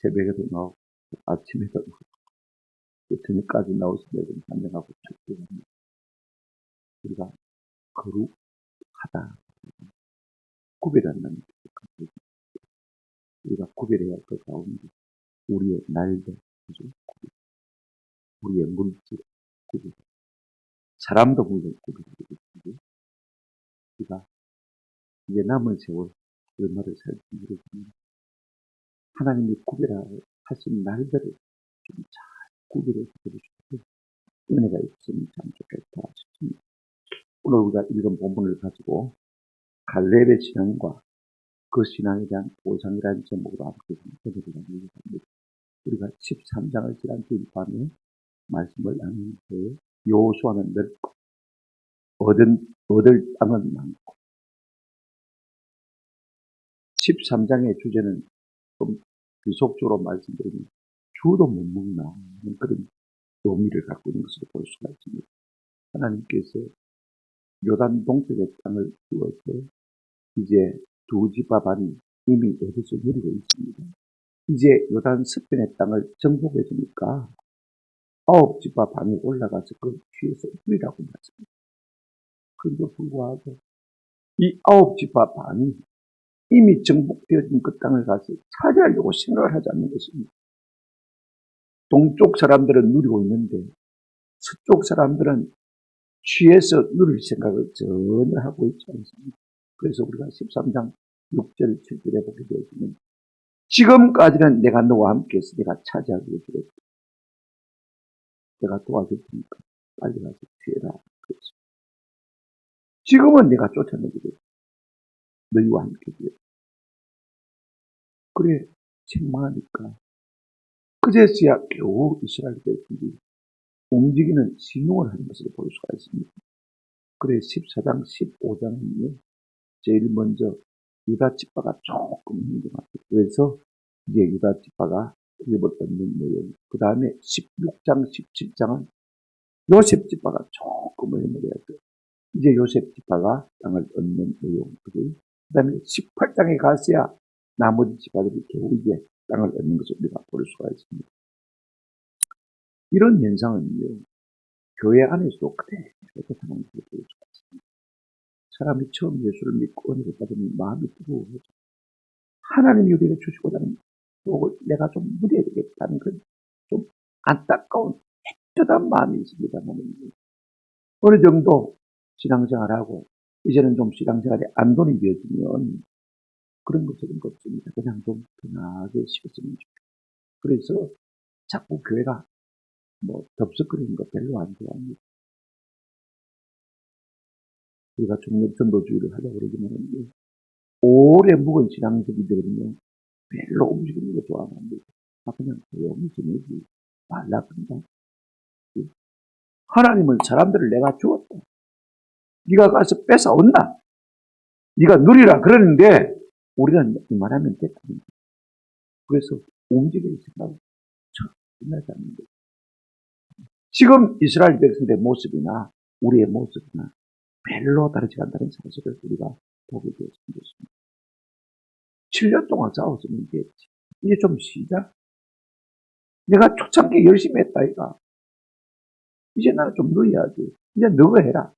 새벽에도 나오고 아침에도 나오고 저녁까지 나오서 매번 찬양하고 축복합니다. 우리가 거룩하다 구별한다는 것. 우리가 구별해야 할 것 가운데 우리의 날들, 우리의 물질, 구별, 사람도 물론 구별하고 우리가 이제 남은 세월 얼마를 살지 모르겠습니다. 하나님이 구별하신 날들을 좀 잘 구별해서 들으시고 은혜가 있으면 참 좋겠다 싶습니다. 오늘 우리가 읽은 본문을 가지고 갈렙의 신앙과 그 신앙에 대한 보상이라는 제목으로 함께 은혜를 나누겠습니다. 우리가 13장을 지난 주일 밤에 말씀을 나눈 후에 여호수아는 넓고 얻을 땅은 많고 13장의 주제는 좀 지속적으로 말씀드리면 주도 못 먹나 하는 그런 의미를 갖고 있는 것으로 볼 수가 있습니다. 하나님께서 요단 동쪽의 땅을 주어서 이제 두 지파 반이 이미 얻어서 누리고 있습니다. 이제 요단 서편의 땅을 정복해 주니까 9지파 반이 올라가서 그 뒤에서 누리라고 말씀합니다. 그런데 불구하고 이 9지파 반이 이미 정복되어진 그 땅을 가서 차지하려고 생각을 하지 않는 것입니다. 동쪽 사람들은 누리고 있는데 서쪽 사람들은 취해서 누릴 생각을 전혀 하고 있지 않습니다. 그래서 우리가 13장 6절, 7절에 보게 되어지면 지금까지는 내가 너와 함께해서 내가 차지하게 해주겠다. 내가 도와줄 테니까 빨리 가서 취해라. 그렇죠. 지금은 내가 쫓아내게 돼. 너희와 함께 돼. 그래, 책망하니까 그제서야 겨우 이스라엘 백성들이 움직이는 신용을 하는 것을 볼 수가 있습니다. 그래 14장, 15장은요. 제일 먼저 유다 지파가 조금 힘들어요. 그래서 이제 유다 지파가 힘을 얻는 내용. 그 다음에 16장, 17장은 요셉 지파가 조금 힘을 해야 돼요. 이제 요셉 지파가 땅을 얻는 내용. 그 다음에 18장에 가서야 나머지 지파들이 겨우 이제 땅을 얻는 것을 우리가 볼 수가 있습니다. 이런 현상은요, 교회 안에서도 그대로 나타나는 것을 볼 수가 있습니다. 사람이 처음 예수를 믿고 은혜를 받으면 마음이 뜨거워져. 하나님이 우리에게 주시고 나는 복을 내가 좀 누려야 되겠다는 그 좀 안타까운 애틋한 마음이 있습니다만 어느 정도 신앙생활하고 이제는 좀 신앙생활에 안돈이 되어지면 그런 것들은 없습니다. 그냥 좀 편하게 쉬었으면 좋겠어요. 그래서 자꾸 교회가 덥석거리는 거 별로 안 좋아합니다. 우리가 중립 전도주의를 하자고 그러지만 오래 묵은 신앙적이들은요 별로 움직이는 거 좋아하는 겁니다. 그냥 조용히 지내지 말라 그런다. 하나님은 사람들을 내가 주었다. 네가 가서 뺏어온다. 네가 누리라 그러는데 우리는 이만하면 됐다. 그래서 움직일 생각을 전혀 하지 않는 거예요. 지금 이스라엘 백성들의 모습이나 우리의 모습이나 별로 다르지 않다는 사실을 우리가 보게 되었습니다. 7년 동안 싸웠으면 됐지. 이제 좀 쉬자. 내가 초창기 열심히 했다 이가. 이제 나는 좀 누려야지. 이제 너가 해라.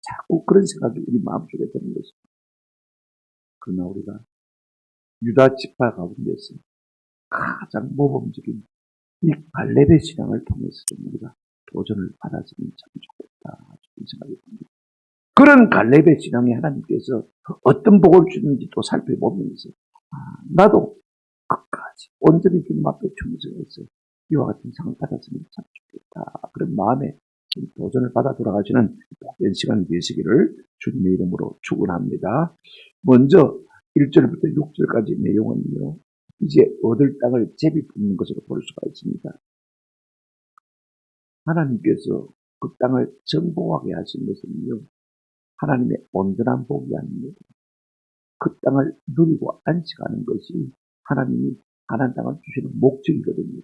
자꾸 그런 생각이 우리 마음속에 드는 것입니다. 그러나 우리가 유다 지파 가운데서 가장 모범적인 이 갈렙의 신앙을 통해서 우리가 도전을 받았으면 참 좋겠다 싶은 생각이 듭니다. 그런 갈렙의 신앙에 하나님께서 어떤 복을 주는지 또 살펴보면서 나도 끝까지 온전히 주님 앞에 충성해서 이와 같은 상을 받았으면 참 좋겠다. 그런 마음에 도전을 받아 돌아가시는 복된 시간 되시기를 주님의 이름으로 축원합니다. 먼저 1절부터 6절까지 내용은요. 이제 얻을 땅을 제비 붓는 것으로 볼 수가 있습니다. 하나님께서 그 땅을 정복하게 하신 것은요. 하나님의 온전한 복이 아닙니다. 그 땅을 누리고 안식하는 것이 하나님이 가나안 땅을 주시는 목적이거든요.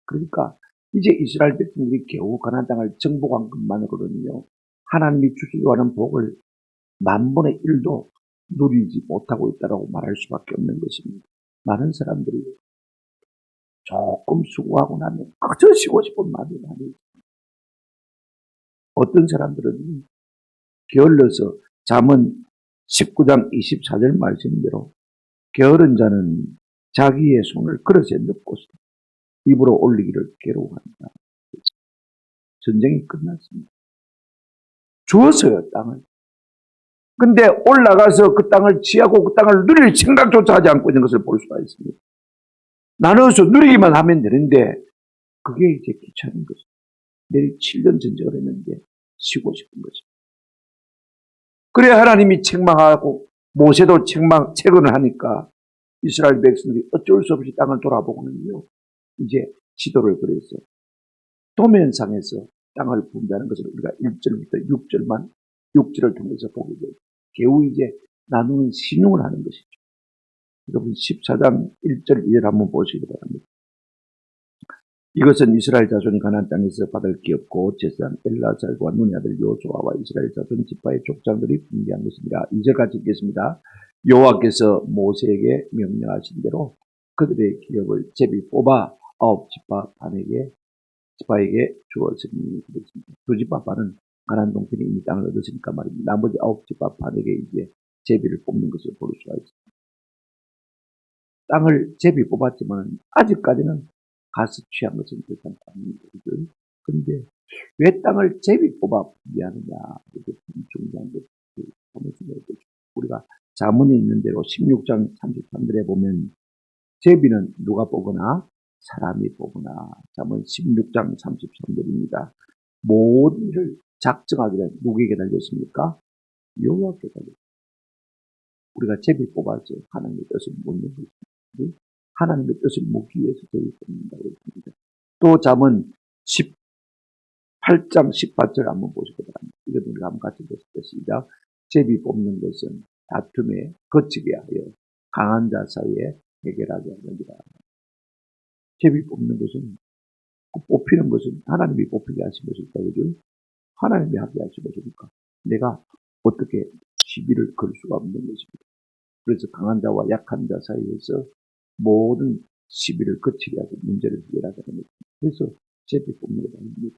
그러니까 이제 이스라엘 백성들이 겨우 가나안 땅을 정복한 것만으로는요. 하나님이 주시려고 하는 복을 10,000분의 1도 누리지 못하고 있다고 말할 수밖에 없는 것입니다. 많은 사람들이 조금 수고하고 나면 그저 쉬고 싶은 마음이 많이. 어떤 사람들은 게을러서 잠언 19장 24절 말씀대로 게으른 자는 자기의 손을 그릇에 넣고서 입으로 올리기를 괴로워한다. 전쟁이 끝났습니다. 주었어요, 땅을. 근데 올라가서 그 땅을 취하고 그 땅을 누릴 생각조차 하지 않고 있는 것을 볼 수가 있습니다. 나눠서 누리기만 하면 되는데 그게 이제 귀찮은 거죠. 내일 7년 전쟁을 했는데 쉬고 싶은 거죠. 그래 하나님이 책망하고 모세도 책언을 하니까 이스라엘 백성들이 어쩔 수 없이 땅을 돌아보고는요. 이제 지도를 그려서 도면상에서 땅을 분배하는 것을 우리가 1절부터 6절을 통해서 보게 돼요. 겨우 이제 나누는 신용을 하는 것이죠. 여러분 14장 1절 2절 한번 보시기 바랍니다. 이것은 이스라엘 자손이 가나안 땅에서 받을 게 없고 제사장 엘라살과 눈의 아들 요수아와 이스라엘 자손 지파의 족장들이 분배한 것입니다. 2절까지 읽겠습니다. 여호와께서 모세에게 명령하신 대로 그들의 기업을 제비 뽑아 9지파에게 주었으니 그렇습니다. 2지파 반은 가나안 동편에 이미 땅을 얻었으니까 말입니다. 나머지 9지파 반에게 이제 제비를 뽑는 것을 볼 수가 있습니다. 땅을 제비 뽑았지만 아직까지는 가서 취한 것은 일단 아닙니다. 그런데 왜 땅을 제비 뽑아 분배하느냐? 이게 중요한 것을 보면서 우리가 자문에 있는 대로 16장 33절에 보면 제비는 누가 뽑거나 사람이 뽑으나 자문 16장 33절입니다. 모든 일을 작정하기를 누구에게 달렸습니까? 여호와께 달렸습니다. 우리가 제비 뽑아서 하나님의 뜻을 묻는 것입니다. 하나님의 뜻을 묻기 위해서 제비 뽑는다고 했습니다. 또 잠언 18장 18절 한번 보시기 바랍니다. 이것도 우리가 한번 같이 보시겠습니다. 제비 뽑는 것은 다툼에 거치게 하여 강한 자 사이에 해결하게 하느니라. 제비 뽑는 것은 뽑히는 것은 하나님이 뽑히게 하신 것일까? 그죠? 하나님이 하게 하신 것이니까 내가 어떻게 시비를 걸 수가 없는 것입니다. 그래서 강한 자와 약한 자 사이에서 모든 시비를 거치게 하고 문제를 해결하게 하는 것입니다. 그래서 제비 뽑는 것 아닙니까?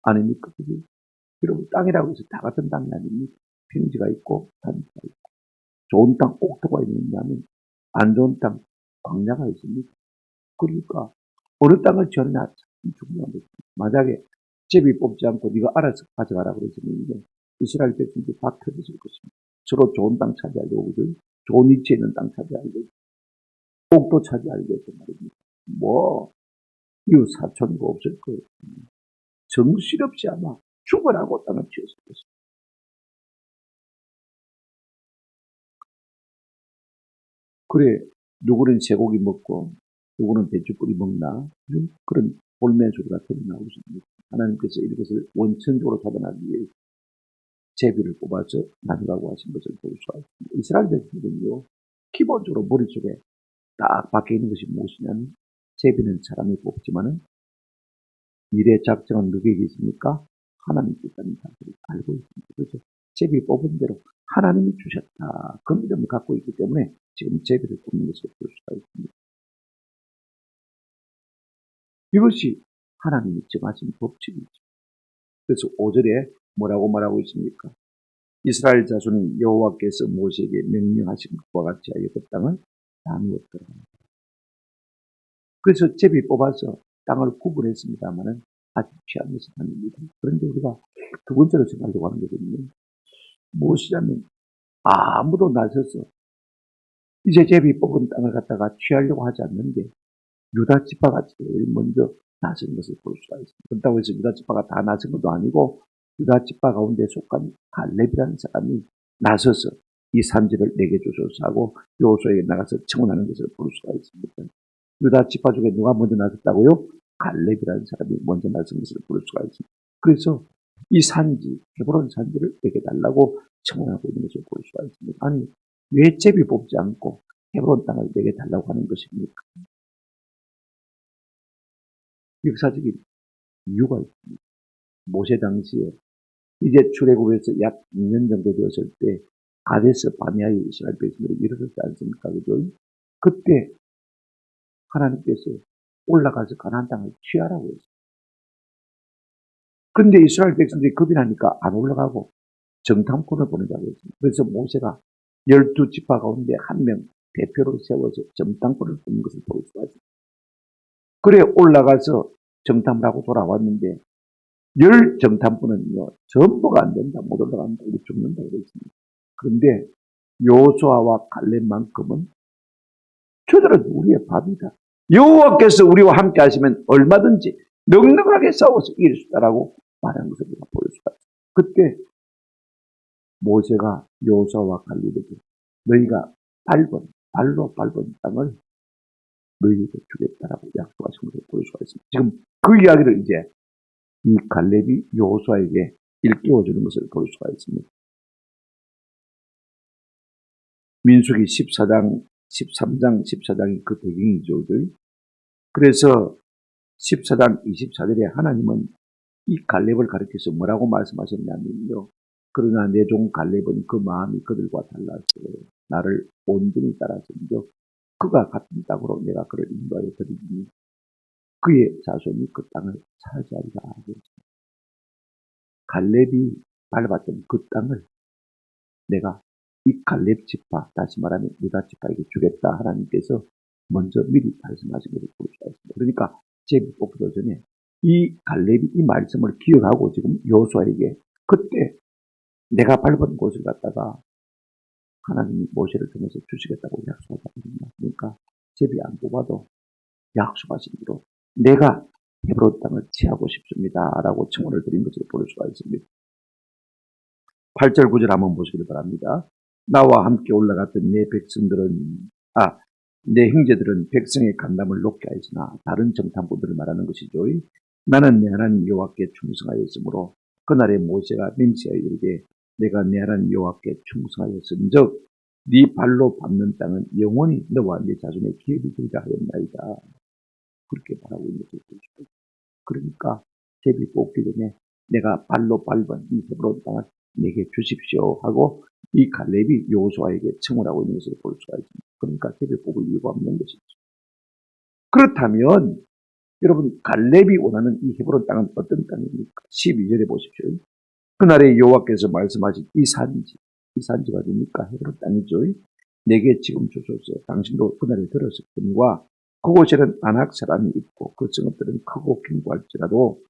아닙니까? 그죠? 여러분 땅이라고 해서 다 같은 땅이 아닙니다. 평지가 있고 산지가 있고 좋은 땅 옥토가 있느냐면 안 좋은 땅 광야가 있습니다. 그러니까 어느 땅을 지었느냐 참 중요한 것입니다. 만약에 제비 뽑지 않고 네가 알아서 가져가라고 그랬으면 이스라엘 백성들이 다 터졌을 것입니다. 서로 좋은 땅 차지하려고 그죠? 좋은 위치에 있는 땅 차지하려고 옥도 차지하려고 했단 말입니다. 뭐 이웃 사촌도 없을 거예요. 정신없이 아마 죽어라고 땅을 지었을 것입니다. 그래 누구는 쇠고기 먹고 누구는 배추뿌리 먹나 그런 볼멘 소리가 들어나오고 있습니다. 하나님께서 이것을 원천적으로 차단하기 위해 제비를 뽑아서 나누라고 하신 것을 볼 수가 있습니다. 이스라엘 백성들은요 기본적으로 머릿속에 딱 박혀 있는 것이 무엇이냐면 제비는 사람이 뽑지만은 미래 작정은 누구에게 있습니까? 하나님께 있다는 사실을 알고 있습니다. 그래서 제비 뽑은 대로 하나님이 주셨다. 그 믿음을 갖고 있기 때문에 지금 제비를 뽑는 것을 볼 수가 있습니다. 이것이 하나님이 정하신 법칙이죠. 그래서 5절에 뭐라고 말하고 있습니까? 이스라엘 자손이 여호와께서 모세에게 명령하신 것과 같이 하여 그 땅을 나누었더라. 그래서 제비 뽑아서 땅을 구분했습니다만은 아직 취한 것은 아닙니다. 그런데 우리가 두 번째로 생각하려고 하는 거거든요. 무엇이냐면 아무도 나서서 이제 제비 뽑은 땅을 갖다가 취하려고 하지 않는데 유다 지파가 제일 먼저 나선 것을 볼 수가 있습니다. 그렇다고 해서 유다 지파가 다 나선 것도 아니고 유다 지파 가운데 속한 갈렙이라는 사람이 나서서 이 산지를 내게 주소서 하고 여호수아에게 나가서 청원하는 것을 볼 수가 있습니다. 유다 지파 중에 누가 먼저 나섰다고요? 갈렙이라는 사람이 먼저 나선 것을 볼 수가 있습니다. 그래서 이 산지, 헤브론 산지를 내게 달라고 청원하고 있는 것을 볼 수가 있습니다. 아니 왜 제비 뽑지 않고 헤브론 땅을 내게 달라고 하는 것입니까? 역사적인 이유가 있습니다. 모세 당시에 이제 출애굽에서 약 2년 정도 되었을 때 가데스 바네아에 이스라엘 백성들이 이르렀지 않습니까? 그죠? 그때 하나님께서 올라가서 가나안 땅을 취하라고 했어요. 그런데 이스라엘 백성들이 겁이 나니까 안 올라가고 정탐꾼을 보내자고 했습니다. 그래서 모세가 12지파 가운데 한 명 대표로 세워서 정탐꾼을 보낸 것을 볼 수가 있습니다. 그래 올라가서 정탐을 하고 돌아왔는데 10 정탐꾼은요 전부가 안 된다, 못 올라간다, 우리 죽는다 그랬습니다. 그런데 요수아와 갈렙만큼은 저들은 우리의 밥이다. 여호와께서 우리와 함께 하시면 얼마든지 넉넉하게 싸워서 이길 수 있다라고 말한 것을 우리가 볼 수가 있어요. 그때 모세가 요수아와 갈렙에게 너희가 발로 밟은 땅을 너희에게 주겠다라고 약속하신 것을 볼 수가 있습니다. 지금 그 이야기를 이제 이 갈렙이 여호수아에게 일깨워주는 것을 볼 수가 있습니다. 민수기 14장, 13장, 14장이 그 배경이죠. 그래서 14장 24절에 하나님은 이 갈렙을 가리켜서 뭐라고 말씀하셨냐면요. 그러나 내 종 갈렙은 그 마음이 그들과 달라서 나를 온전히 따라서인즉 그가 같은 땅으로 내가 그를 인도하여 드리니 그의 자손이 그 땅을 차지하리라 하고 있습니다. 갈렙이 밟았던 그 땅을 내가 이 갈렙 지파, 다시 말하면 유다 지파에게 주겠다 하나님께서 먼저 미리 말씀하신 것을 볼 수가 있습니다. 그러니까 제비 뽑기도 전에 이 갈렙이 이 말씀을 기억하고 지금 여호수아에게 그때 내가 밟은 곳을 갖다가 하나님이 모세를 통해서 주시겠다고 약속하거든요. 그러니까 제비 안 뽑아도 약속하신 대로 내가 헤브론 땅을 취하고 싶습니다 라고 청원을 드린 것을 볼 수가 있습니다. 8절 9절 한번 보시길 바랍니다. 나와 함께 올라갔던 내 형제들은 백성의 간담을 높게 하였으나 다른 정탐꾼들을 말하는 것이죠. 나는 내 하나님 여호와께 충성하였으므로 그날에 모세가 맹세하여 이르되 내가 내 하나님 여호와께 충성하였은즉 네 발로 밟는 땅은 영원히 너와 네 자손의 기업이 되리라 하였나이다. 그렇게 말하고 있는 것을 볼 수가 있습니다. 그러니까 제비 뽑기 전에 내가 발로 밟은 이 헤브론 땅을 내게 주십시오 하고 이 갈렙이 여호수아에게 청을 하고 있는 것을 볼 수가 있습니다. 그러니까 제비 뽑을 이유가 없는 것이죠. 그렇다면 여러분 갈렙이 원하는 이 헤브론 땅은 어떤 땅입니까? 12절에 보십시오. 그날에 여호와께서 말씀하신 이 산지가 어디입니까? 헤브론 땅이죠. 내게 지금 주소서. 당신도 그날에 들었을 뿐과 그곳에는 아낙 사람이 있고 그 성읍들은 크고 견고할지라도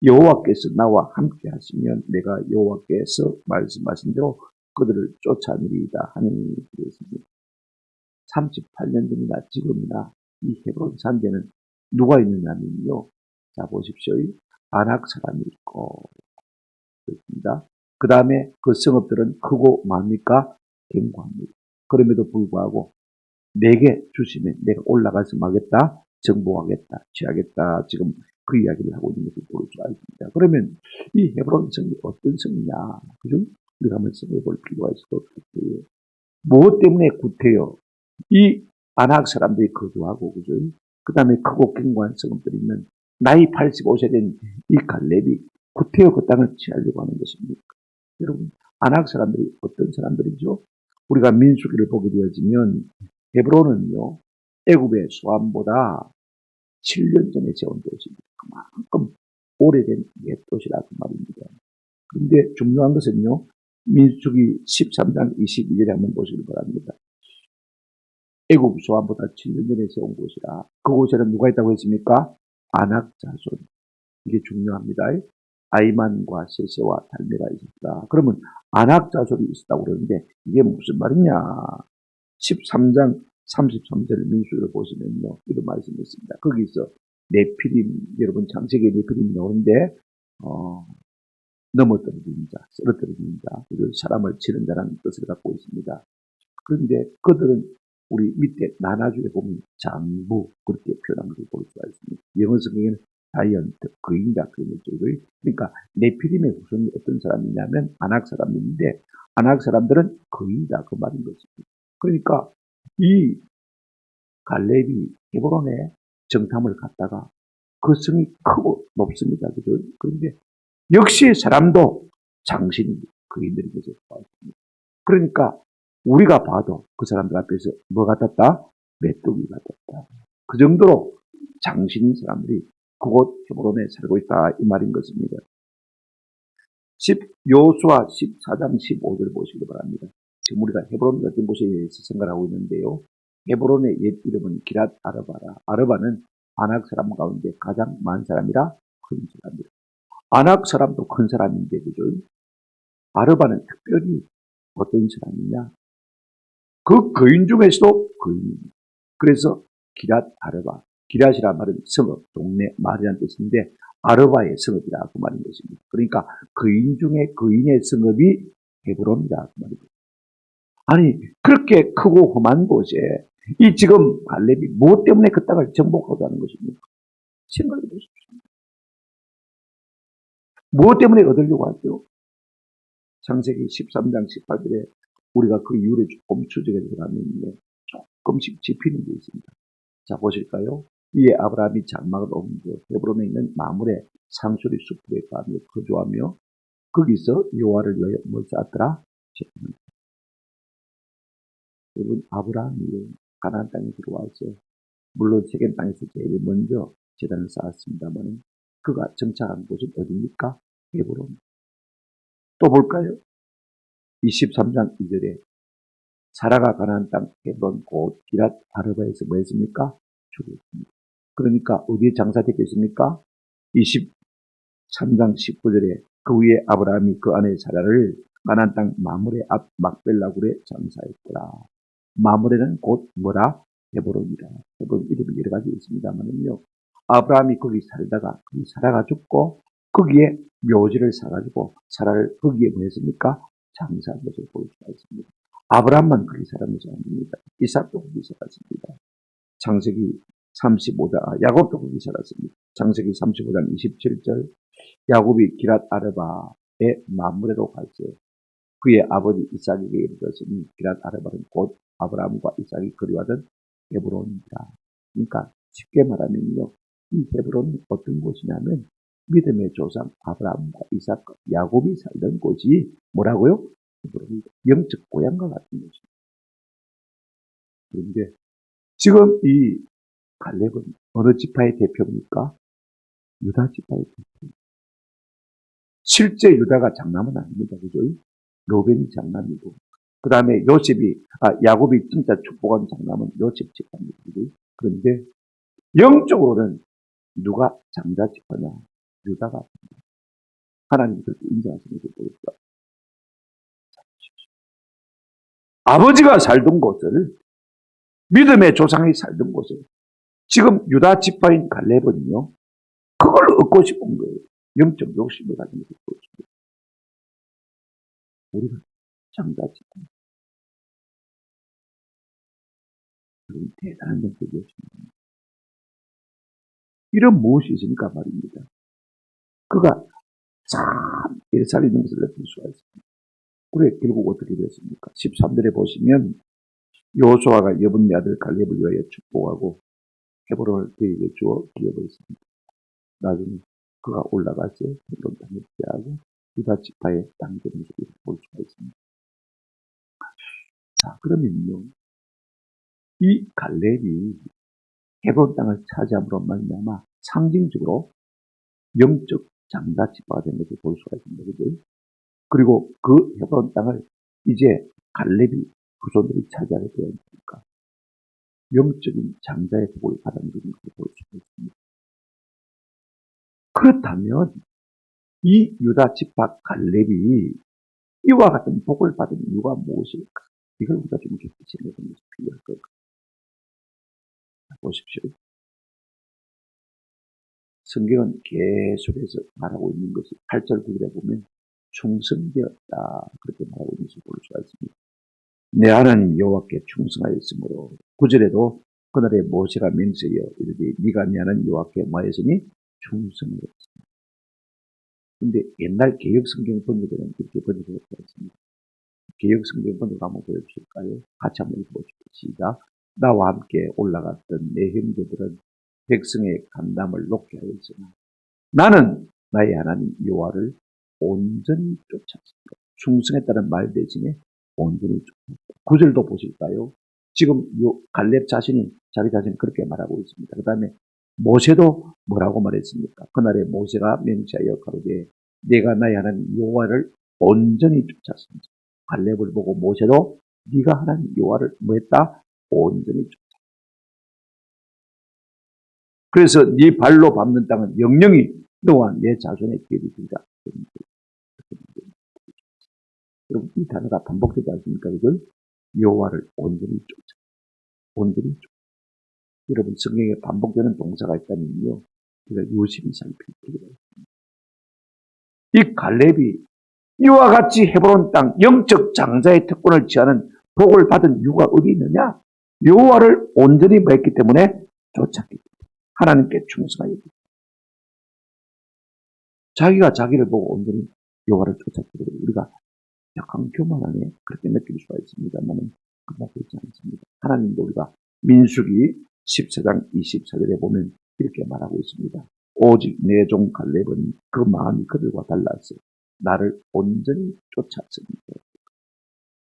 여호와께서 나와 함께 하시면 내가 여호와께서 말씀하신 대로 그들을 쫓아내리이다 하는 그랬습니다. 38년 전이나 지금이나 이 헤브론 산지에는 누가 있느냐면요. 자 보십시오. 아낙 사람이 있고 그렇습니다. 그 다음에 그 성읍들은 크고 뭡니까? 견고합니다. 그럼에도 불구하고 내게 주시면 내가 올라가서 하겠다, 정복하겠다, 취하겠다. 지금 그 이야기를 하고 있는 것을 볼 수가 있습니다. 그러면 이 헤브론 성이 어떤 성이냐? 그죠? 우리가 한번 생각해 볼 필요가 있을 것 같아요. 무엇 때문에 구태여? 이 아낙 사람들이 거주하고, 그죠? 그 다음에 크고 견고한 성읍들이 있는 나이 85세 된 이 갈렙이 구태여 그 땅을 취하려고 하는 것입니까? 여러분, 아낙 사람들이 어떤 사람들이죠? 우리가 민수기를 보게 되어지면 헤브론은요, 애굽의 수암보다 7년 전에 세운 도시입니다. 그만큼 오래된 옛 도시라 그 말입니다. 그런데 중요한 것은요, 민수기 13장 22절에 한번 보시길 바랍니다. 애굽 수암보다 7년 전에 세운 곳이라. 그곳에는 누가 있다고 했습니까? 아낙 자손. 이게 중요합니다. 아이만과 세세와 달메가 있었다. 그러면 아낙 자손이 있었다고 그러는데 이게 무슨 말이냐? 13장 33절 민수를 보시면요. 이런 말씀이 있습니다. 거기서 네피림, 여러분 창세기에 네피림이 나오는데 넘어뜨리는 자, 쓰러뜨리는 자, 그리고 사람을 치는 자라는 뜻을 갖고 있습니다. 그런데 그들은 우리 밑에 나나주에 보면 장부 그렇게 표현한 것을 볼 수가 있습니다. 영어 성경에는 자이언트, 거인자 그런 것들을. 그러니까 네피림의 후손이 어떤 사람이냐면 아낙 사람인데 아낙 사람들은 거인자 그 말인 것입니다. 그러니까 이 갈렙이 헤브론에 정탐을 갔다가 그 성이 크고 높습니다. 그죠? 그런데 역시 사람도 장신이 거인들이 계속 나왔습니다. 그러니까 우리가 봐도 그 사람들 앞에서 뭐 같았다? 메뚜기 같았다. 그 정도로 장신인 사람들이 그곳 헤브론에 살고 있다 이 말인 것입니다. 요수아 14장 15절 보시기 바랍니다. 지금 우리가 헤브론이 어떤 곳에 대해서 생각하고 있는데요. 헤브론의 옛 이름은 기랏 아르바라. 아르바는 아낙 사람 가운데 가장 많은 사람이라 큰 사람이다. 아낙 사람도 큰 사람인데 그죠? 아르바는 특별히 어떤 사람이냐? 그 거인 중에서도 거인입니다. 그래서 기랏 아르바. 기랏이란 말은 성읍, 동네, 말이라는 뜻인데 아르바의 성읍이라 그 말인 것입니다. 그러니까 거인 중에 거인의 성읍이 헤브론이라 그 말입니다. 아니 그렇게 크고 험한 곳에 이 지금 갈렙이 무엇 때문에 그 땅을 정복하고 하는 것입니까? 생각해 보십시오. 무엇 때문에 얻으려고 하죠? 창세기 13장 18절에 우리가 그 이유를 조금 추적해 들어가면요. 조금씩 짚히는 게 있습니다. 자, 보실까요? 위에 아브라함이 장막을 옮겨 헤브론에 있는 마물의 상수리 숲에 가며 거주하며 거기서 여호와를 위하여 뭘 쌓았더라? 여러분, 아브라함이 가나안 땅에 들어와서 물론 세겜 땅에서 제일 먼저 제단을 쌓았습니다만 그가 정착한 곳은 어디입니까? 헤브론. 또 볼까요? 23장 2절에 사라가 가나안 땅 헤브론 곧 기랏 아르바에서 뭐 했습니까? 죽었습니다. 그러니까 어디에 장사됐겠습니까? 23장 19절에 그 위에 아브라함이 그 안에 사라를 가나안 땅 마므레 앞 막벨라굴에 장사했더라. 마므레는 곧 뭐라? 헤브론이라. 헤브론 이름이 여러 가지 있습니다만요. 아브라함이 거기 살다가 거기 사라가 죽고 거기에 묘지를 사가지고 사라를 거기에 뭐 했습니까? 장사한 것을 볼 수가 있습니다. 아브라함만 거기 살았는지 아닙니다. 이삭도 거기 살았습니다. 창세기 35장, 야곱도 거기 살았습니다. 창세기 35장 27절, 야곱이 기랏 아르바의 마므레로 갔어요. 그의 아버지 이삭에게 이르렀으니 기랏 아르바는 곧 아브라함과 이삭이 거류하던 헤브론이다. 그러니까 쉽게 말하면요, 이 헤브론이 어떤 곳이냐면 믿음의 조상 아브라함과 이삭과 야곱이 살던 곳이 뭐라고요? 헤브론이 영적 고향과 같은 곳입니다. 그런데 지금 이 갈렙은 어느 지파의 대표입니까? 유다 지파의 대표. 실제 유다가 장남은 아닙니다. 그죠? 로벤이 장남이고, 그 다음에 야곱이 진짜 축복한 장남은 요셉 지파입니다. 그죠? 그런데 영적으로는 누가 장자 지파냐? 유다가 하나님이 그렇게 인정하시는 게 보일까? 아버지가 살던 곳을, 믿음의 조상이 살던 곳을 지금 유다 지파인 갈렙은요, 그걸 얻고 싶은 거예요. 영적 욕심을 가지고 얻고 싶은 거예요. 우리가 장자 지파. 그런 대단한 영적 욕심입니다. 이런 무엇이 있으니까 말입니다. 그가 참 예살이 있는 것을 느낄 수가 있습니다. 그래 결국 어떻게 됐습니까? 13절에 보시면 여호수아가 여분네 아들 갈렙을 위하여 축복하고 헤브론을 그에게 주어 기업했습니다. 나중에 그가 올라가서 헤브론 땅을 피하고 유다 지파의 땅이 되는 것을 볼 수가 있습니다. 자, 그러면요, 이 갈렙이 헤브론 땅을 차지함으로 말미암아 상징적으로 영적 장자 지파가 된 것을 볼 수가 있습니다. 그죠? 그리고 그 헤브론 땅을 이제 갈렙이 후손들이 차지하게 되었으니까 영적인 장자의 복을 받아들이는 것을 볼 수가 있습니다. 그렇다면 이 유다 지파 갈렙이 이와 같은 복을 받은 이유가 무엇일까? 이걸 우리가 좀 깊이 생각하는 것이 필요할 것 같아요. 보십시오. 성경은 계속해서 말하고 있는 것이 8절 9절에 보면 충성되었다 그렇게 말하고 있는 것을 볼 수가 있습니다. 내 하나님 여호와께 충성하였으므로 9절에도 그날에 모세가 맹세하여 이르되 네가 내 하나님 여호와께 뭐하였으니 충성하였습니다. 그런데 옛날 개역 성경 번역에는 이렇게 번역되어 있습니다. 개역 성경 번역 한번 보여주실까요? 같이 한번 읽어보십시오. 시작. 나와 함께 올라갔던 내 형제들은 백성의 간담을 높게 하였으나 나는 나의 하나님 여호와를 온전히 쫓았습니다. 충성했다는 말 대신에 온전히 쫓았다. 9절도 보실까요? 지금 갈렙 자신이 자기 자신을 그렇게 말하고 있습니다. 그 다음에 모세도 뭐라고 말했습니까? 그날에 모세가 맹세하여 가로되 내가 나의 하나님 여호와를 온전히 쫓았습니다. 갈렙을 보고 모세도 네가 하나님 여호와를 뭐했다? 온전히 쫓았다. 그래서 네 발로 밟는 땅은 영영이 너와 내 자손의 길이 되리라. 여러분 이 단어가 반복되지 않습니까? 그걸 여호와를 온전히 쫓아. 온전히 쫓아. 여러분 성경에 반복되는 동사가 있다면요. 우리가 유심히 살필 필요가 있습니다. 이 갈렙이 이와 같이 헤브론 땅 영적 장자의 특권을 취하는 복을 받은 이유가 어디 있느냐? 여호와를 온전히 뭐했기 때문에 쫓았기 때문에 하나님께 충성하였기 때문에 자기가 자기를 보고 온전히 여호와를 쫓았기 때문에 우리가 약간 교만 안에 그렇게 느낄 수가 있습니다만 그렇지 않습니다. 하나님도 우리가 민수기 14장 24절에 보면 이렇게 말하고 있습니다. 오직 내 종 갈렙은 그 마음이 그들과 달라서 나를 온전히 쫓았습니다.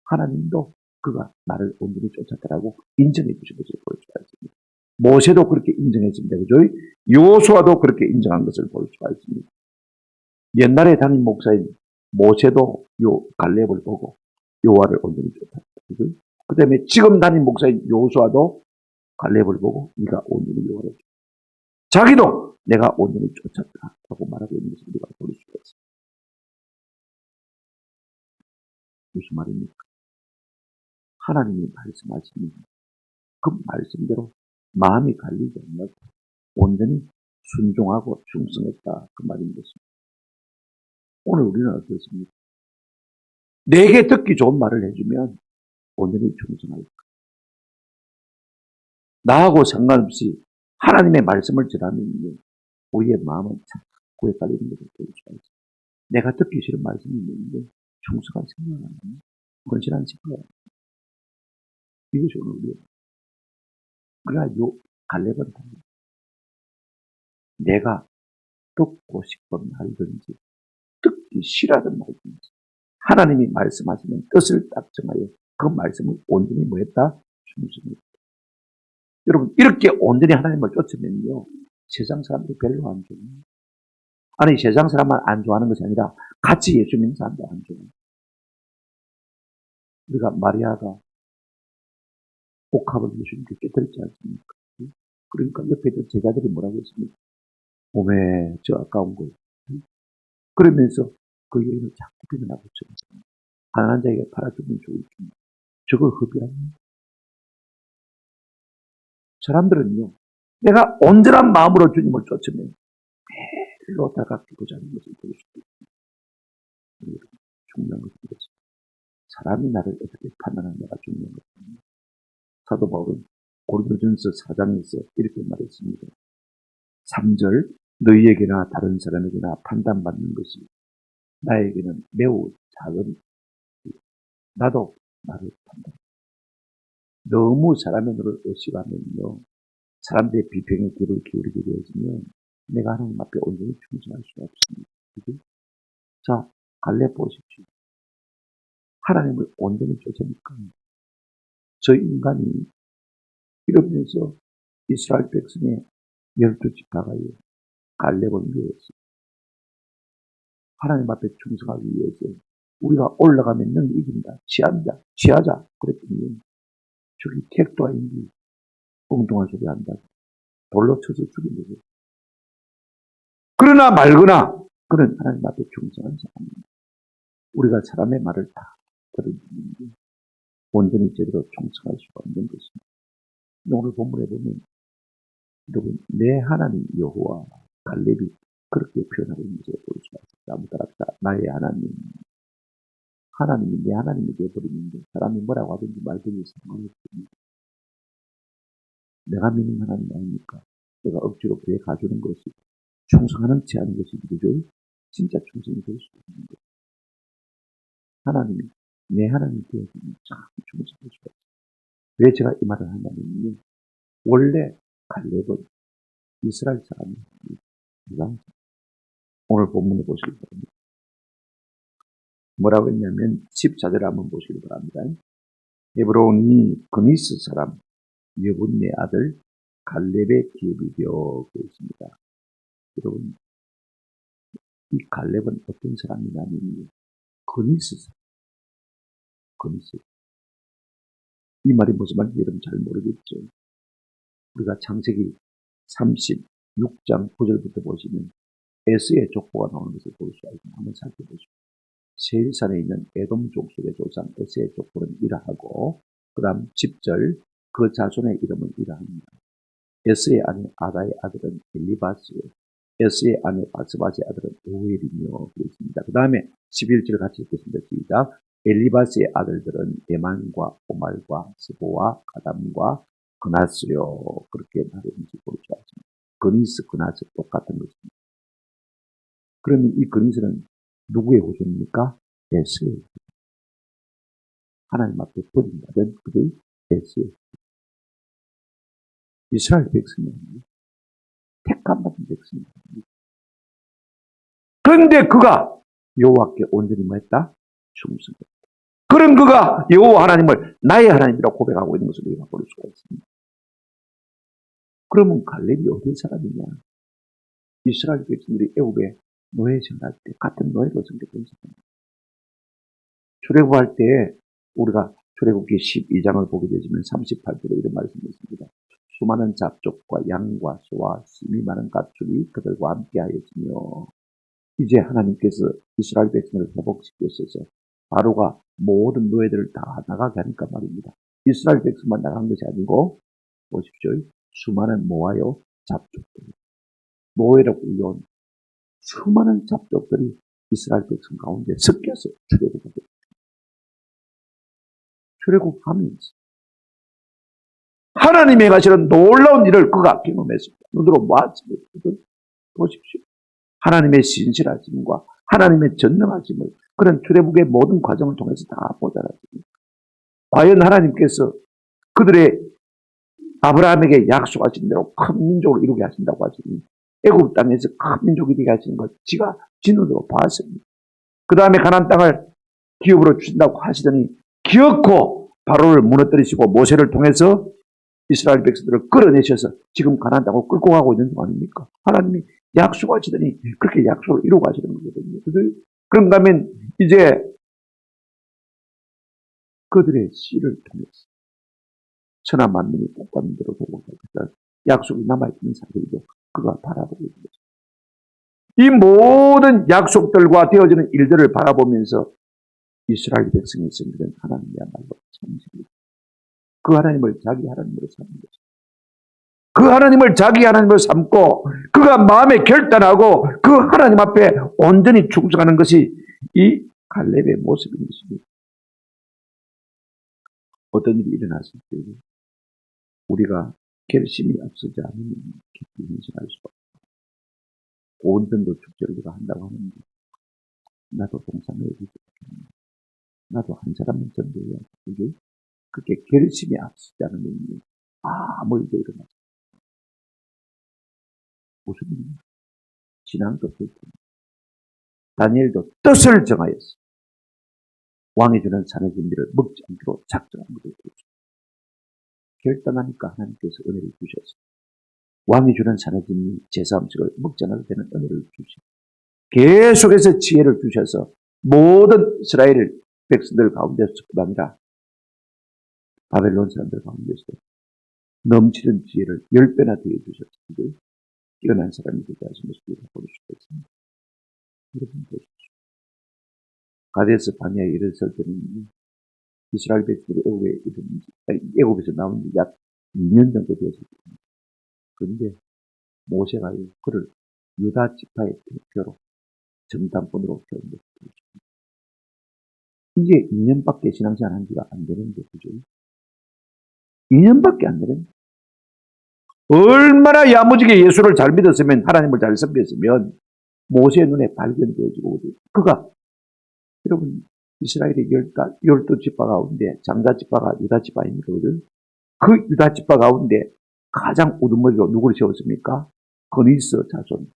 하나님도 그가 나를 온전히 쫓았다라고 인정해 주신 것을 볼 수가 있습니다. 모세도 그렇게 인정했습니다. 그죠? 여호수아도 그렇게 인정한 것을 볼 수가 있습니다. 옛날에 담임 목사인 모세도 요 갈렙을 보고 여호와를 온전히 쫓았다. 그죠? 그 다음에 지금 담임 목사인 여호수아도 갈렙을 보고 네가 온전히 여호와를 쫓았다. 자기도 내가 온전히 쫓았다라고 말하고 있는 것을 우리가 볼 수가 있습니다. 무슨 말입니까? 하나님이 말씀하시는 그 말씀대로 마음이 갈리지 않고 온전히 순종하고 충성했다 그 말인 것입니다. 오늘 우리는 어떻습니까? 내게 듣기 좋은 말을 해주면 온전히 충성할 거예요. 나하고 상관없이 하나님의 말씀을 전하면 우리의 마음은 자꾸 헷갈리는 것을 볼 수가 있어요. 내가 듣기 싫은 말씀이 있는데 충성할 생각을 안 하면 헌신한 생각을 안 하면 이것이 오늘 우리가 요 갈렙은 내가 듣고 싶은 말든지 듣기 싫어하던 말든지 하나님이 말씀하시는 뜻을 딱 정하여 그 말씀을 온전히 뭐했다? 충성했다. 여러분 이렇게 온전히 하나님을 쫓으면요 세상 사람들이 별로 안 좋아요. 아니 세상 사람만 안 좋아하는 것이 아니라 같이 예수 믿는 사람도 안 좋아요. 우리가 마리아가 옥합을 예수님께 깨뜨렸지 않습니까? 그러니까 옆에 있던 제자들이 뭐라고 했습니까? 오메 저 아까운 거 그러면서 그 여인을 자꾸 비난하고 있어요. 가난한 자에게 팔아주면 좋을 텐데 저걸 흡입합니다. 사람들은요 내가 온전한 마음으로 주님을 쫓으면 별로 다가가고자 하는 것을 볼 수도 있습니다. 중요한 것은 그렇습니다. 사람이 나를 어떻게 판단하느냐가 중요한 것입니다. 사도 바울은 고린도전서 4장에서 이렇게 말했습니다. 3절 너희에게나 다른 사람에게나 판단받는 것이 나에게는 매우 작은 나도 나를 판단. 너무 사람의 눈을 의식하면요. 사람들의 비평에 귀를 기울이게 되어지면 내가 하나님 앞에 온전히 충성할 수가 없습니다. 그죠? 자, 갈렙 보십시오. 하나님을 온전히 쫓으니까 저 인간이 이러면서 이스라엘 백성의 12지파가요. 갈렙을 위해서 하나님 앞에 충성하기 위해서 우리가 올라가면 너희 이긴다. 취하자. 그랬더니 저기 택도 아닌지 엉뚱한 소리 한다고 돌로 쳐서 죽인 거죠. 그러나 말거나 그는 하나님 앞에 충성한 사람입니다. 우리가 사람의 말을 다 들어주는데 온전히 제대로 충성할 수가 없는 것입니다. 오늘 본문에 보면 여러분 내 하나님 여호와 갈렙이 그렇게 표현하고 있는 것을 볼 수가 있습니다. 아무 따라 나의 하나님이 내 하나님이 되어버리는데 사람이 뭐라고 하든지 말든지 상관없습니다. 내가 믿는 하나님 아닙니까? 내가 억지로 그에 가주는 것이 충성하는 체 하는 것이 그죠? 진짜 충성이 될 수 있는 것. 하나님이 내 하나님이 되어지면 참 충성할 수가 있어요. 왜 제가 이 말을 하냐면요. 원래 갈렙은 이스라엘 사람입니다. 오늘 본문에 보시기 바랍니다. 뭐라고 했냐면 14절을 한번 보시기 바랍니다. 헤브론이 그니스 사람 여분네 아들 갈렙의 기업이 되어 있습니다. 여러분, 이 갈렙은 어떤 사람이냐면 그니스 사람, 그니스. 이 말이 무슨 말인지 여러분 잘 모르겠죠. 우리가 창세기 36장 9절부터 보시면 에스의 족보가 나오는 것을 볼 수 있습니다. 한번 살펴보시죠. 세일산에 있는 에돔 족속의 조상 에스의 족보는 이러하고 그 다음 10절 그 자손의 이름은 이러합니다. 에스의 아내 아다의 아들은 엘리바스, 에스의 아내 바스바스의 아들은 오엘이며 그렇습니다. 그 다음에 11절 같이 읽겠습니다. 시작. 엘리바스의 아들들은 에만과 오말과 스보와 가담과 그나스요. 그렇게 나누는지 볼 수 있습니다. 그니스, 그나스 똑같은 것입니다. 그러면 이 그니스는 누구의 후손입니까? 에스의. 하나님 앞에 버림받은 그들 에스의. 이스라엘 백성입니다. 택함받은 백성입니다. 그런데 그가 여호와께 온전히 뭐했다? 충성했다. 그런 그가 여호와 하나님을 나의 하나님이라고 고백하고 있는 것을 우리가 볼 수가 있습니다. 그러면 갈렙이 어떤 사람이냐? 이스라엘 백성들이 애굽에 노예 생활할 때 같은 노예로 선택된 사람입니다. 출애굽할 때 우리가 출애굽기 12장을 보게 되지만 38절에 이런 말씀이 있습니다. 수많은 잡족과 양과 소와 심이 많은 가축이 그들과 함께하였으며 이제 하나님께서 이스라엘 백성을 회복시켰어서 바로가 모든 노예들을 다 나가게 하니까 말입니다. 이스라엘 백성만 나간 것이 아니고 보십시오. 수많은 모아요 잡족들, 노예로 끌려온 수많은 잡족들이 이스라엘 백성 가운데 섞여서 출애굽하면서 하나님의 가시는 놀라운 일을 그가 경험했습니다. 눈으로 보았습니다. 보십시오. 하나님의 신실하심과 하나님의 전능하심을 그런 출애굽의 모든 과정을 통해서 다 보잖아요. 과연 하나님께서 그들의 아브라함에게 약속하신 대로 큰 민족을 이루게 하신다고 하시니 애굽 땅에서 큰 민족이 되게 하시는 것 지가 진눈으로 봤습니다. 그 다음에 가나안 땅을 기업으로 주신다고 하시더니 기어코 바로를 무너뜨리시고 모세를 통해서 이스라엘 백성들을 끌어내셔서 지금 가나안 땅을 끌고 가고 있는 거 아닙니까? 하나님이 약속하시더니 그렇게 약속을 이루고 가시는 거거든요. 그런가 하면 이제 그들의 씨를 통해서 천하 만민이 복받는 대로 되고 약속이 남아있는 사람들도 그가 바라보고 있는 거죠. 이 모든 약속들과 되어지는 일들을 바라보면서 이스라엘 백성이 있으면 하나님이야말로 참십니다. 그 하나님을 자기 하나님으로 삼는 거죠. 그 하나님을 자기 하나님으로 삼고 그가 마음에 결단하고 그 하나님 앞에 온전히 충성하는 것이 이 갈렙의 모습인 것입니다. 어떤 일이 일어났을 때 우리가 결심이 앞서지 않으면 깊이 인식할 수가 없어요. 온전도 축제를 우리가 한다고 하는데 나도 동참해야 되지 않겠는가. 나도 한 사람은 전도해야 되지. 그게 결심이 앞서지 않으면 아무 일도 일어나지 않아요. 무슨 일이냐. 신앙도 그렇고 다니엘도 뜻을 정하였어. 왕이 주는 산의 진미를 먹지 않기로 작정한 것을 보죠. 결단하니까 하나님께서 은혜를 주셨어요. 왕이 주는 산의 진미 제사 음식을 먹지 않아도 되는 은혜를 주시고 계속해서 지혜를 주셔서 모든 이스라엘 백성들 가운데서뿐 아니라 바벨론 사람들 가운데서 넘치는 지혜를 10배나 더해 주셨습니다. 뛰어난 사람이 되게 하신 모습을 볼 수가 있습니다. 여러분 보십시오. 가데스 바네아에 이르렀을 때는 이스라엘 백성들이 애굽에서 나온 지 약 2년 정도 되었을 겁니다. 그런데 모세가 그를 유다 지파의 대표로 정당권으로 세운 것을 보여줍니다. 이제 2년밖에 신앙생활 한 지가 안 되는데, 그죠? 2년밖에 안 되는데. 얼마나 야무지게 예수를 잘 믿었으면, 하나님을 잘 섬겼으면, 모세의 눈에 발견되어지고, 그가, 여러분, 이스라엘의 12지파 가운데, 장자지파가 유다지파입니까? 그 유다지파 가운데 가장 우두머리로 누구를 세웠습니까? 그니스 자손,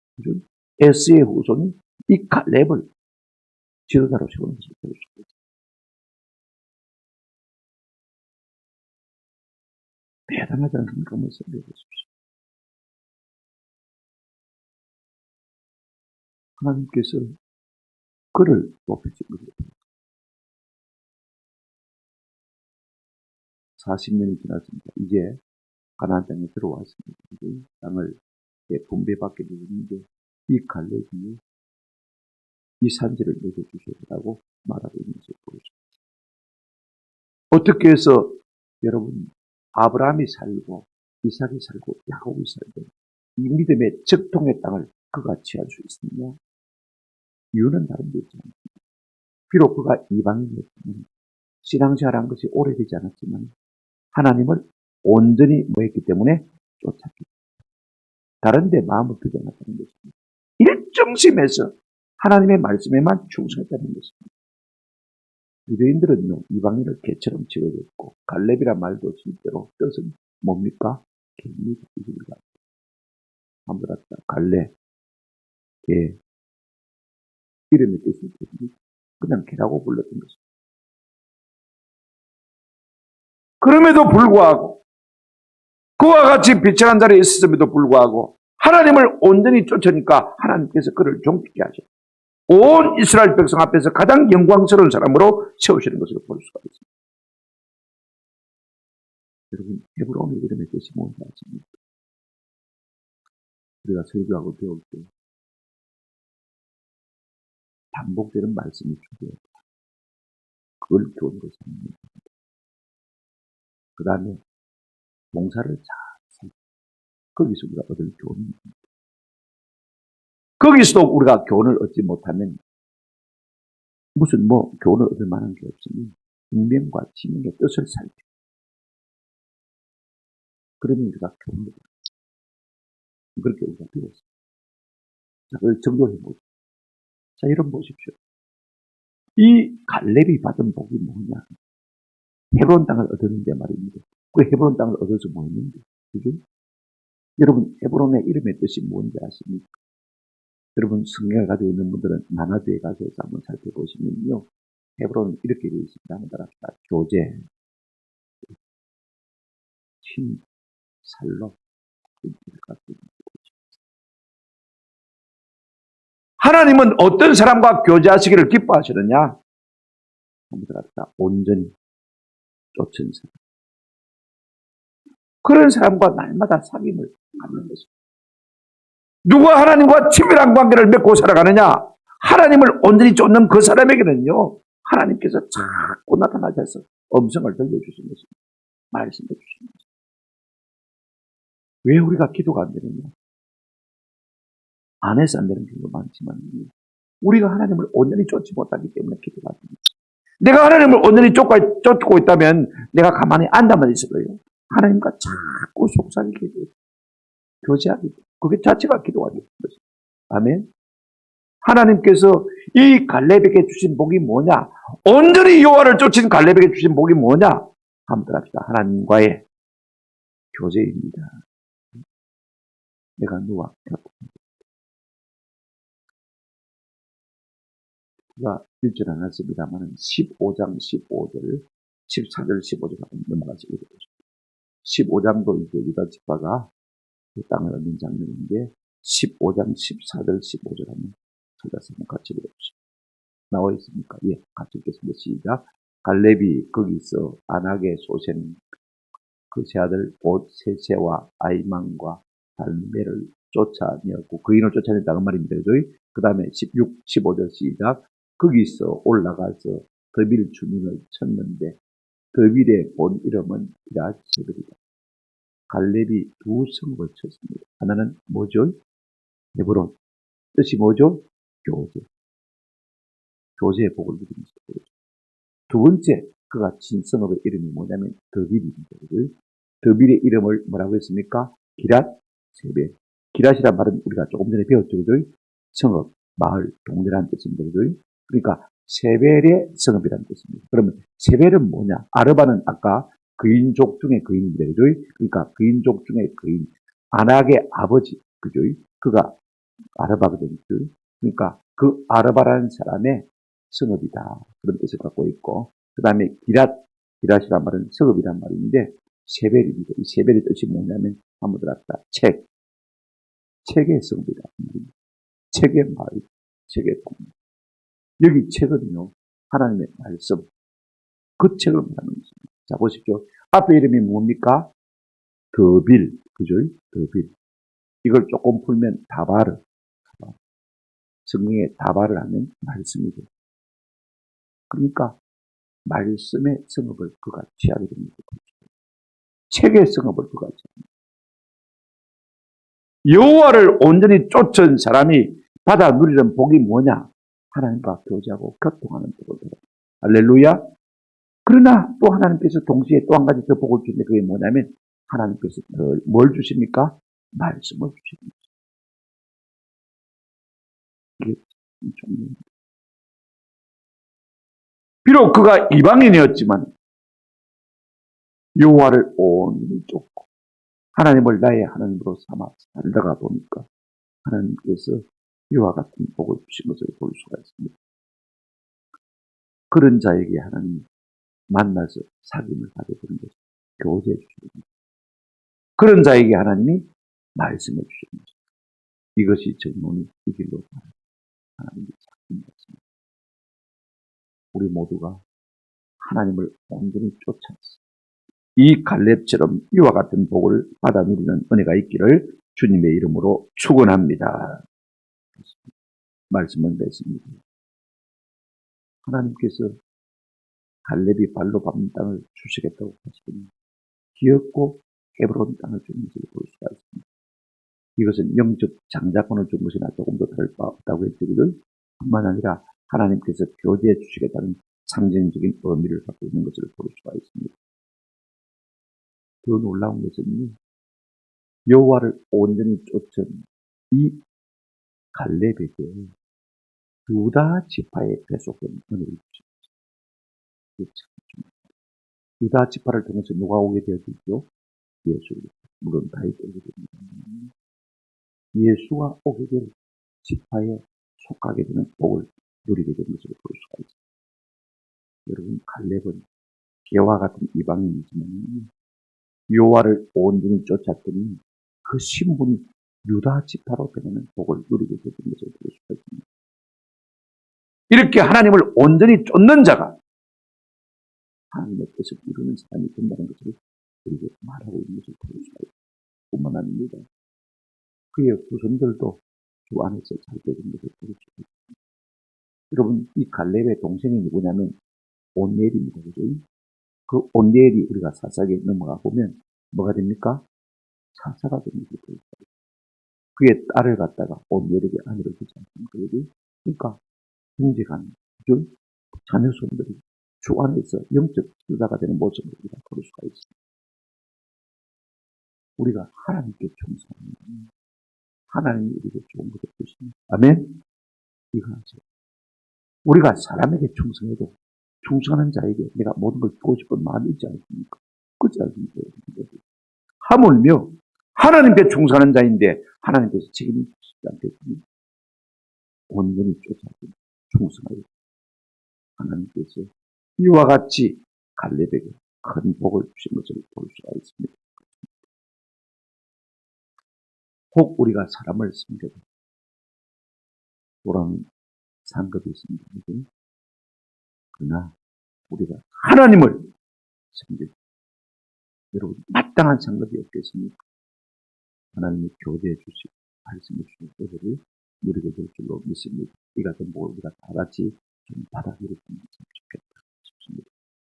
에스의 후손이 이 갈렙을 지도자로 세우는 것을 볼 수 있습니다. 대단하지 않습니까? 한번 생각해 보십시오. 하나님께서 그를 높이신 거예요. 40년이 지났습니다. 이제 가나안 땅에 들어왔습니다. 이제 땅을 분배받게 되는데 이 갈렙이 이 산지를 내게 주시라고 말하고 있는 것을 보여줍니다. 어떻게 해서 여러분 아브라함이 살고 이삭이 살고 야곱이 살고 이 믿음의 적통의 땅을 그가 취할 수 있느냐? 이유는 다른 데 있지 않습니다. 비록 그가 이방인이었지만 신앙생활한 것이 오래되지 않았지만 하나님을 온전히 뭐했기 때문에 쫓았기 때문에 다른 데 마음을 두지 않았다는 것입니다. 일정심에서 하나님의 말씀에만 충성했다는 것입니다. 유대인들은요, 이방인을 개처럼 취급했고 갈렙이란 말도 실제로 뜻은 뭡니까? 개입니다. 한번 왔다. 갈렙, 개, 이름의 뜻은 개입니다. 그냥 개라고 불렀던 것입니다. 그럼에도 불구하고 그와 같이 비천한 자리에 있었음에도 불구하고 하나님을 온전히 쫓으니까 하나님께서 그를 존귀케 하셨습니다. 온 이스라엘 백성 앞에서 가장 영광스러운 사람으로 세우시는 것을 볼 수가 있습니다. 여러분, 헤브론의 이름의 뜻이 뭔지 아십니까? 우리가 설교하고 배울 때 반복되는 말씀이 중요해요. 그걸 교훈으로 삼는 겁니다. 그 다음에 봉사를 잘 살고 거기서 우리가 얻을 교훈입니다. 거기서도 우리가 교훈을 얻지 못하면 무슨 교훈을 얻을 만한 게 없으면 운명과 지명의 뜻을 살펴. 그러면 우리가 교훈을 얻어요. 그렇게 우리가 배웠어요. 자, 그걸 정조해보죠. 자, 여러분 보십시오. 이 갈렙이 받은 복이 뭐냐? 헤브론 땅을 얻었는데 말입니다. 그 헤브론 땅을 얻어서 뭐 했는데? 그죠? 여러분, 헤브론의 이름의 뜻이 뭔지 아십니까? 여러분, 성경을 가지고 있는 분들은 만화도에 가서 한번 살펴보시면요. 헤브론은 이렇게 되어 있습니다. 한번 따라합시다. 교제, 힘, 살로. 하나님은 어떤 사람과 교제하시기를 기뻐하시느냐? 한번 따라합시다. 온전히 쫓은 사람. 그런 사람과 날마다 사귐을 갖는 것입니다. 누가 하나님과 친밀한 관계를 맺고 살아가느냐? 하나님을 온전히 쫓는 그 사람에게는요, 하나님께서 자꾸 나타나셔서 음성을 들려주신 것입니다. 말씀해 주신 것입니다. 왜 우리가 기도가 안 되느냐? 안 해서 안 되는 경우도 많지만, 우리가 하나님을 온전히 쫓지 못하기 때문에 기도가 안 됩니다. 내가 하나님을 온전히 쫓고 있다면 내가 가만히 앉아만 있을 거예요. 하나님과 자꾸 속삭이게 돼요. 교제하게 돼요. 그게 자체가 기도가 되는 것입니다. 아멘. 하나님께서 이 갈렙에게 주신 복이 뭐냐? 온전히 여호와를 쫓은 갈렙에게 주신 복이 뭐냐? 한번 합시다. 하나님과의 교제입니다. 내가 누가 제가 읽지는 않았습니다만 15장 15절 14절 15절 한번 넘어가서 읽어보십시오. 15장도 이제 유다 지파가 그 땅을 얻는 장면인데 15장 14절 15절 한번 찾아서 한번 같이 읽어보십시오. 나와 있습니까? 예, 같이 읽겠습니다. 시작. 갈렙이 거기서 안악의 소생 그 세 아들 곧 세세와 아이만과 달메를 쫓아내었고 그인을 쫓아냈다는 말입니다. 그 다음에 16, 15절 시작. 거기서 올라가서 더빌 주민을 쳤는데 더빌의 본 이름은 기라세벨이다. 갈렙이 두 성읍을 쳤습니다. 하나는 뭐죠? 헤브론. 뜻이 뭐죠? 교제. 교제의 복을 누리면서 보여줍니다. 두 번째, 그가 친 성읍의 이름이 뭐냐면 더빌입니다. 더빌의 이름을 뭐라고 했습니까? 기랏세벨. 기랏이란 말은 우리가 조금 전에 배웠죠. 성읍, 마을, 동네라는 뜻입니다. 그러니까 세벨의 성읍이라는 뜻입니다. 그러면 세벨은 뭐냐? 아르바는 아까 그인족 중의 그인입니다. 그러니까 그인족 중의 그인. 안악의 아버지. 그죠? 그가 아르바거든요. 그러니까 그 아르바라는 사람의 성읍이다. 그런 뜻을 갖고 있고, 그 다음에 기랏이란 말은 성읍이란 말인데, 세벨입니다. 이 세벨의 뜻이 뭐냐면, 한번 들었다. 책의 성읍이다. 책의 마을. 책의 복. 여기 책은요, 하나님의 말씀, 그 책을 말하는 것입니다. 자, 보십시오. 앞에 이름이 뭡니까? 더빌, 그죠? 더빌. 이걸 조금 풀면 다바르. 성경에 다바를 하면 말씀이 돼요. 그러니까 말씀의 성읍을 그가 취하게 됩니다. 책의 성읍을 그가 취합니다. 여호와를 온전히 쫓은 사람이 받아 누리는 복이 뭐냐? 하나님과 교제하고 교통하는 복을 받아. 할렐루야. 그러나 또 하나님께서 동시에 또 한 가지 더 복을 주는데 그게 뭐냐면 하나님께서 뭘 주십니까? 말씀을 주십니다. 이게 중요합니다. 비록 그가 이방인이었지만 여호와를 온전히 쫓고 하나님을 나의 하나님으로 삼아 살다가 보니까 하나님께서 이와 같은 복을 주신 것을 볼 수가 있습니다. 그런 자에게 하나님이 만나서 사귐을 가져보는 것을 교제해 주시는 겁니다. 그런 자에게 하나님이 말씀해 주시는 것입니다. 이것이 정론이 이 길로 가는 하나님의 작품이었습니다. 우리 모두가 하나님을 온전히 쫓아서 이 갈렙처럼 이와 같은 복을 받아 누리는 은혜가 있기를 주님의 이름으로 축원합니다. 말씀을 맺습니다. 하나님께서 갈렙이 발로 밟는 땅을 주시겠다고 하시더니 기업고 헤브론 땅을 주는 것을 볼 수가 있습니다. 이것은 영적 장자권을 준 것이나 조금 더 다를 바 없다고 했지만 뿐만 아니라 하나님께서 교제해 주시겠다는 상징적인 의미를 갖고 있는 것을 볼 수가 있습니다. 더 놀라운 것은요, 여호와를 온전히 쫓은 이 갈렙에게 유다 지파에 배속된 은혜를 주십니다. 유다 지파를 통해서 누가 오게 되어지죠? 예수. 물론 다윗이 오게 됩니다. 예수가 오게 될 지파에 속하게 되는 복을 누리게 된 것을 볼 수가 있습니다. 여러분, 갈렙은 개와 같은 이방인이지만 여호와를 온전히 쫓았더니 그 신분이 유다 지파로 되는 복을 누리게 된 것을 볼 수가 있습니다. 이렇게 하나님을 온전히 쫓는 자가 하나님의 뜻을 이루는 사람이 된다는 것을 우리에게 말하고 있는 것을 볼 수가 있습니다. 뿐만 아닙니다. 그의 후손들도 주 안에서 살게 된 것을 볼 수가 있습니다. 여러분, 이 갈렙의 동생이 누구냐면 온니엘입니다. 그죠? 그 온니엘이 우리가 사사기에 넘어가 보면 뭐가 됩니까? 사사가 되는 것을 볼 수가 있습니다. 그의 딸을 갖다가 온니엘에게 아내로 주지 않습니까? 그러니까 형제간, 자녀손들이 주 안에서 영적 지도자가 되는 모습을 우리가 볼 수가 있습니다. 우리가 하나님께 충성합니다. 하나님이 우리에게 좋은 것을 주십니다. 아멘? 이거 하죠. 우리가 사람에게 충성해도 충성하는 자에게 내가 모든 걸 주고 싶은 마음이 있지 않습니까? 그렇지 않습니까? 하물며 하나님께 충성하는 자인데 하나님께서 책임을 지시지 않겠습니까? 온전히 쫓아서 충성하여 하나님께서 이와 같이 갈렙에게 큰 복을 주신 것을 볼 수가 있습니다. 혹 우리가 사람을 섬겨도 그런 상급이 있습니다. 그러나 우리가 하나님을 섬기고 여러분 마땅한 상급이 없겠습니까? 하나님이 교제해 주시고 말씀해 주시고 은혜를 누리게 될 줄로 믿습니다. 이 같은 복을 우리가 다 같이 좀 받아들였으면 좋겠습니다.